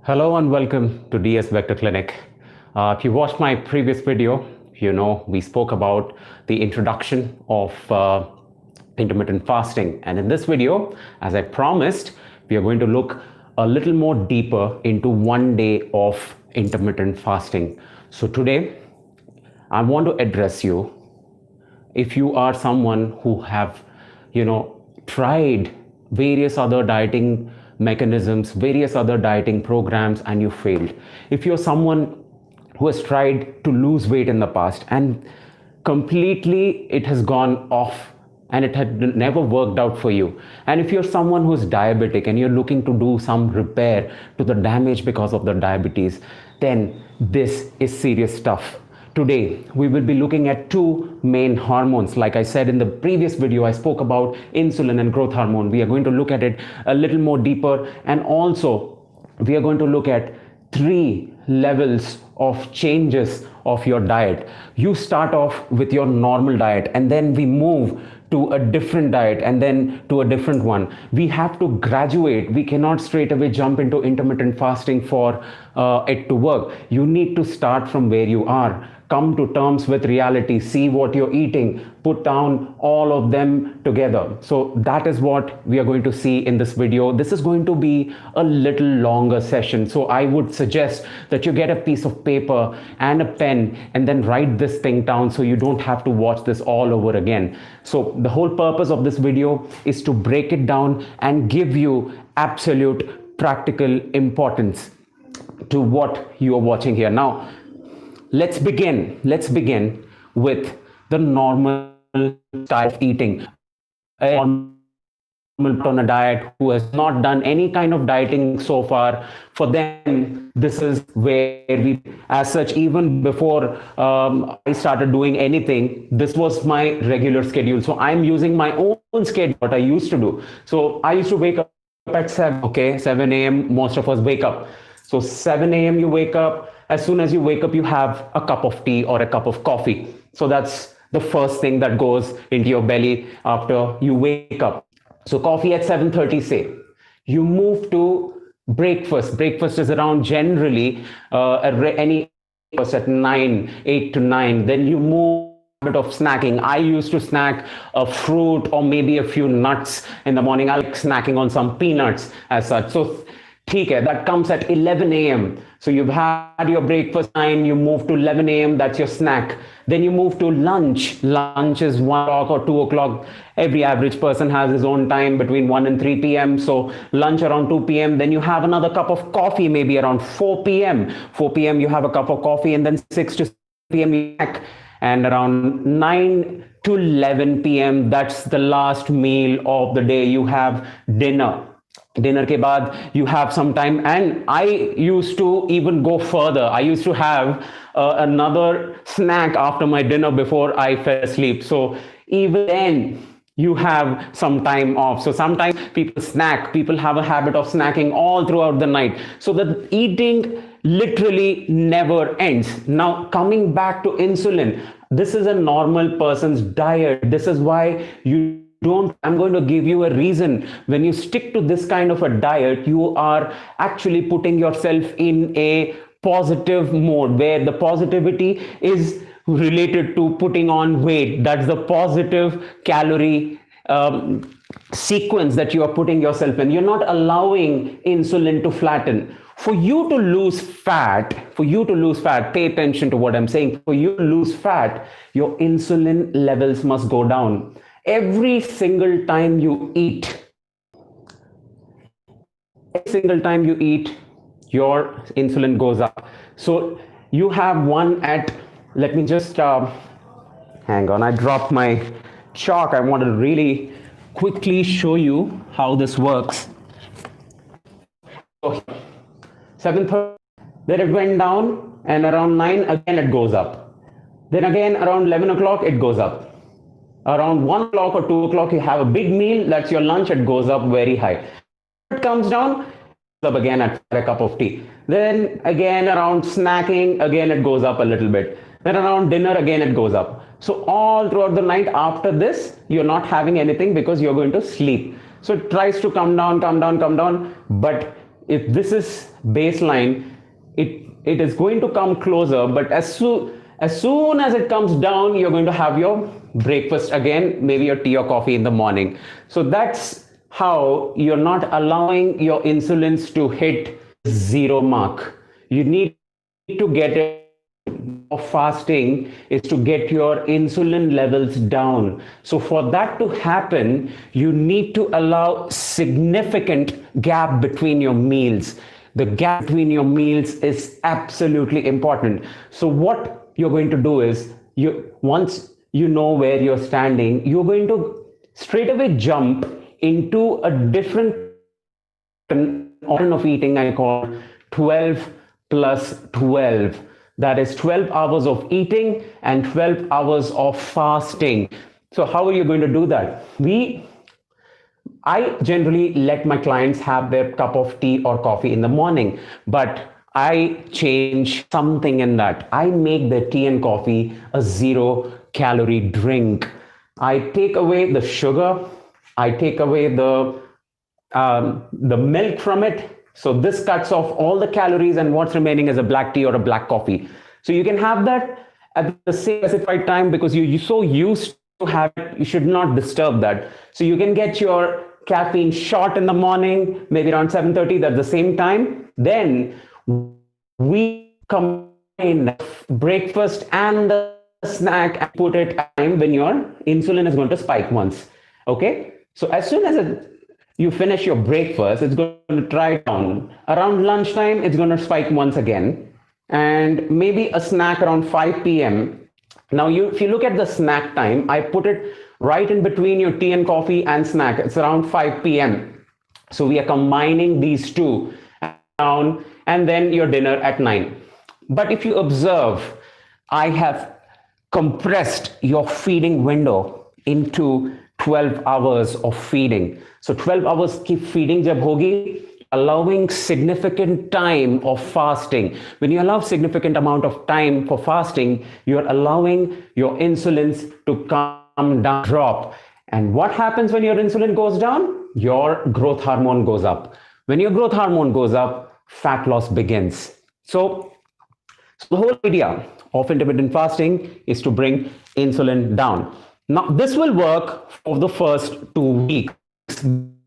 Hello and welcome to DS Vector Clinic. If you watched my previous video, you know we spoke about the introduction of intermittent fasting. And in this video, as I promised, we are going to look a little more deeper into 1 day of intermittent fasting. So today, I want to address you if you are someone who have, tried various other dieting mechanisms, various other dieting programs, and you failed. If you're someone who has tried to lose weight in the past and completely it has gone off and it had never worked out for you, and if you're someone who's diabetic and you're looking to do some repair to the damage because of the diabetes, then this is serious stuff. Today, we will be looking at two main hormones. Like I said in the previous video, I spoke about insulin and growth hormone. We are going to look at it a little more deeper. And also, we are going to look at 3 levels of changes of your diet. You start off with your normal diet, and then we move to a different diet and then to a different one. We have to graduate. We cannot straight away jump into intermittent fasting for it to work. You need to start from where you are. Come to terms with reality, see what you're eating, put down all of them together. So that is what we are going to see in this video. This is going to be a little longer session. So I would suggest that you get a piece of paper and a pen and then write this thing down so you don't have to watch this all over again. So the whole purpose of this video is to break it down and give you absolute practical importance to what you are watching here. Now, let's begin with the normal style of eating. A normal on a diet who has not done any kind of dieting so far, for them, this is where we, as such, even before I started doing anything, this was my regular schedule. So I'm using my own schedule, what I used to do. So I used to wake up at 7 a.m. Most of us wake up. So 7 a.m. you wake up. As soon as you wake up, you have a cup of tea or a cup of coffee. So that's the first thing that goes into your belly after you wake up. So coffee at 7:30, say. You move to breakfast. Breakfast is around generally any at 8 to 9. Then you move bit of snacking. I used to snack a fruit or maybe a few nuts in the morning. I like snacking on some peanuts as such. So that comes at 11 a.m. So you've had your breakfast time, you move to 11 a.m. That's your snack. Then you move to lunch. Lunch is 1 o'clock or 2 o'clock. Every average person has his own time between 1 and 3 p.m. So lunch around 2 p.m. Then you have another cup of coffee, maybe around 4 p.m. 4 p.m. you have a cup of coffee, and then 6 to 7 p.m. you snack. And around 9 to 11 p.m. that's the last meal of the day. You have dinner. Dinner ke baad you have some time, and I used to even go further. I used to have another snack after my dinner before I fell asleep. So even then you have some time off. So sometimes people have a habit of snacking all throughout the night. So the eating literally never ends. Now coming back to insulin, this is a normal person's diet. This is why I'm going to give you a reason. When you stick to this kind of a diet, you are actually putting yourself in a positive mode where the positivity is related to putting on weight. That's the positive calorie sequence that you are putting yourself in. You're not allowing insulin to flatten. For you to lose fat, pay attention to what I'm saying. For you to lose fat, your insulin levels must go down. Every single time you eat, your insulin goes up. So you have one at, let me just, hang on, I dropped my chalk. I want to really quickly show you how this works. So 7:30, then it went down, and around 9, again it goes up. Then again, around 11 o'clock, it goes up. Around 1 o'clock or 2 o'clock, you have a big meal, that's your lunch, it goes up very high. It comes down, up again at a cup of tea. Then again around snacking, again it goes up a little bit. Then around dinner, again it goes up. So all throughout the night after this, you're not having anything because you're going to sleep. So it tries to come down, but if this is baseline, it is going to come closer, but as soon as it comes down, you're going to have your breakfast again, maybe your tea or coffee in the morning. So that's how you're not allowing your insulins to hit zero mark. You need to get it. Of fasting is to get your insulin levels down. So for that to happen, you need to allow significant gap between your meals. The gap between your meals is absolutely important. So what you're going to do is, once you know where you're standing, you're going to straight away jump into a different pattern of eating I call 12 plus 12. That is 12 hours of eating and 12 hours of fasting. So how are you going to do that? I generally let my clients have their cup of tea or coffee in the morning, but I change something in that. I make the tea and coffee a 0-calorie drink. I take away the sugar. I take away the milk from it. So this cuts off all the calories, and what's remaining is a black tea or a black coffee. So you can have that at the same specified time, because you're so used to have it, you should not disturb that. So you can get your caffeine shot in the morning, maybe around 7:30, that's the same time. Then we combine breakfast and the snack and put it at time when your insulin is going to spike once. Okay? So as soon as you finish your breakfast, it's going to try down. Around lunchtime, it's going to spike once again. And maybe a snack around 5 p.m. Now, if you look at the snack time, I put it right in between your tea and coffee and snack. It's around 5 p.m. So we are combining these two down, and then your dinner at 9. But if you observe, I have compressed your feeding window into 12 hours of feeding. So 12 hours की feeding जब होगी, allowing significant time of fasting. When you allow significant amount of time for fasting, you're allowing your insulins to come down, drop. And what happens when your insulin goes down? Your growth hormone goes up. When your growth hormone goes up, fat loss begins. So the whole idea of intermittent fasting is to bring insulin down. Now, this will work for the first 2 weeks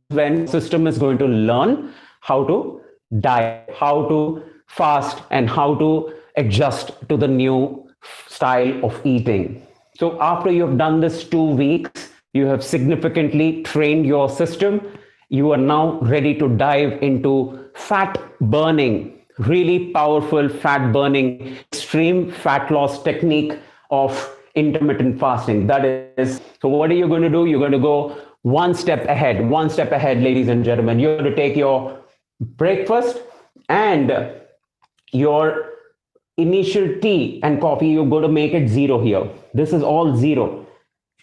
when the system is going to learn how to diet, how to fast, and how to adjust to the new style of eating. So after you've done this 2 weeks, you have significantly trained your system. You are now ready to dive into fat burning, really powerful fat burning, extreme fat loss technique of intermittent fasting. That is, so what are you going to do? You're going to go one step ahead, ladies and gentlemen. You're going to take your breakfast and your initial tea and coffee. You're going to make it 0 here. This is all 0.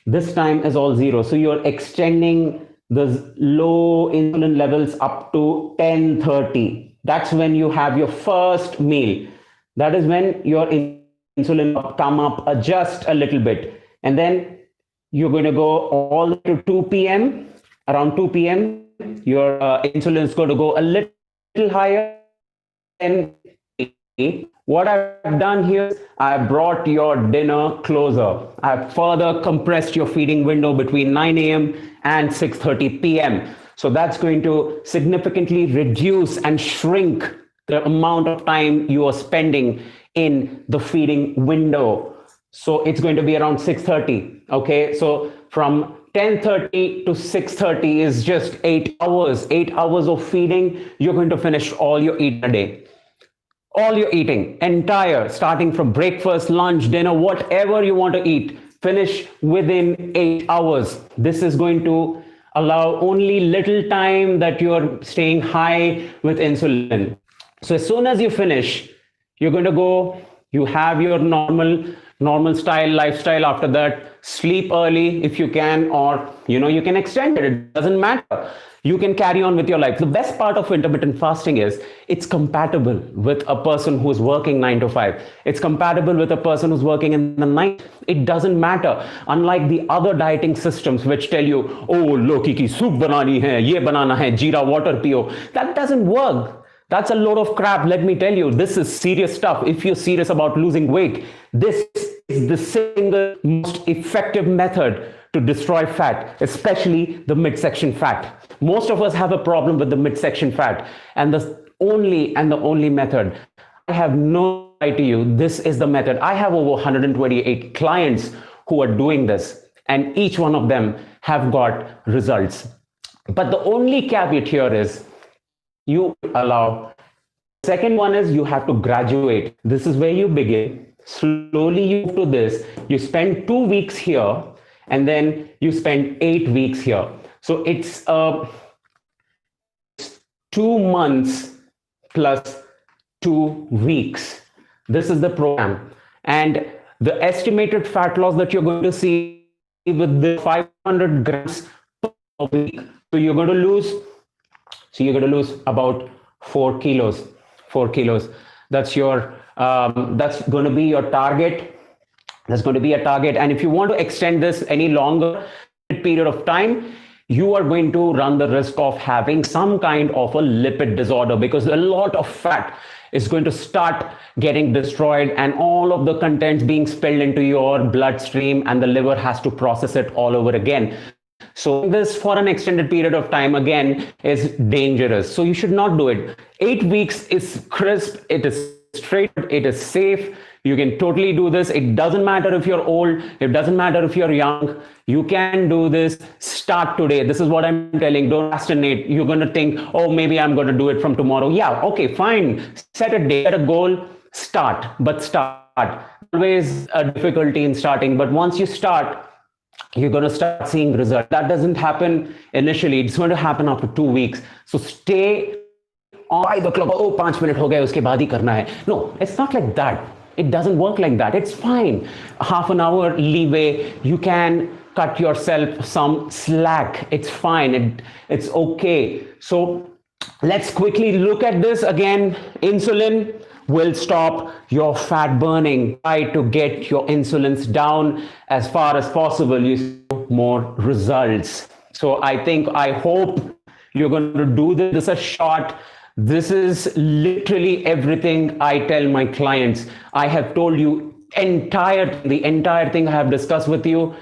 This time is all 0. So you're extending the low insulin levels up to 10:30. That's when you have your first meal. That is when your insulin will come up just a little bit. And then you're going to go all to 2 p.m. Around 2 p.m., your insulin is going to go a little higher. And what I've done here is I've brought your dinner closer. I've further compressed your feeding window between 9 a.m. and 6:30 p.m. So that's going to significantly reduce and shrink the amount of time you are spending in the feeding window. So it's going to be around 6:30. Okay, so from 10:30 to 6:30 is just 8 hours. 8 hours of feeding. You're going to finish all your eating a day. All your eating, entire, starting from breakfast, lunch, dinner, whatever you want to eat, finish within 8 hours. This is going to allow only little time that you're staying high with insulin. So as soon as you finish, you're going to go, you have your normal style lifestyle. After that, sleep early if you can, or you can extend it. It doesn't matter. You can carry on with your life. The best part of intermittent fasting is it's compatible with a person who's working 9 to 5. It's compatible with a person who's working in the night. It doesn't matter. Unlike the other dieting systems which tell you, oh, Loki ki soup banani hai, ye banana hai, jeera water piyo. That doesn't work. That's a load of crap. Let me tell you, this is serious stuff. If you're serious about losing weight, this is the single most effective method to destroy fat, especially the midsection fat. Most of us have a problem with the midsection fat, and the only method, I have no lie to you, this is the method. I have over 128 clients who are doing this, and each one of them have got results. But the only caveat here is you allow. Second one is you have to graduate. This is where you begin. Slowly you move to this. You spend 2 weeks here, and then you spend 8 weeks here. So it's 2 months plus 2 weeks. This is the program. And the estimated fat loss that you're going to see with the 500 grams per week. So you're going to lose about 4 kilos. 4 kilos. That's your that's going to be your target. That's going to be a target. And if you want to extend this any longer period of time, you are going to run the risk of having some kind of a lipid disorder, because a lot of fat is going to start getting destroyed and all of the contents being spilled into your bloodstream, and the liver has to process it all over again. So this for an extended period of time again is dangerous. So you should not do it. 8 weeks is crisp, it is straight, it is safe. You can totally do this. It doesn't matter if you're old, it doesn't matter if you're young. You can do this. Start today. This is what I'm telling. Don't procrastinate. You're going to think, oh, maybe I'm going to do it from tomorrow. Yeah, okay, fine. Set a date, set a goal, start, but start. Always a difficulty in starting, but once you start, you're going to start seeing results. That doesn't happen initially. It's going to happen after 2 weeks. So stay on 5 o'clock. Oh, 5 minutes ho gaye, uske baad hi karna hai. No, it's not like that. It doesn't work like that. It's fine. Half an hour leeway. You can cut yourself some slack. It's fine. It's okay. So let's quickly look at this again. Insulin will stop your fat burning. Try to get your insulins down as far as possible. You see more results. So I hope you're going to do this. This is a short. This is literally everything I tell my clients. I have told you the entire thing I have discussed with you.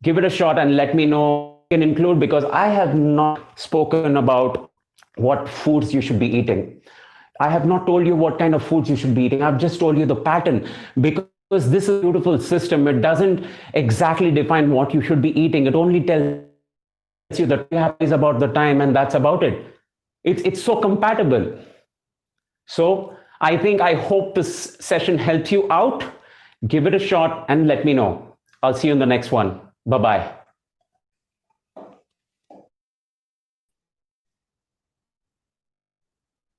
Give it a shot and let me know you can include, because I have not spoken about what foods you should be eating. I have not told you what kind of foods you should be eating. I've just told you the pattern, because this is a beautiful system. It doesn't exactly define what you should be eating. It only tells you that is about the time, and that's about it. It's so compatible. So I hope this session helped you out. Give it a shot and let me know. I'll see you in the next one. Bye-bye.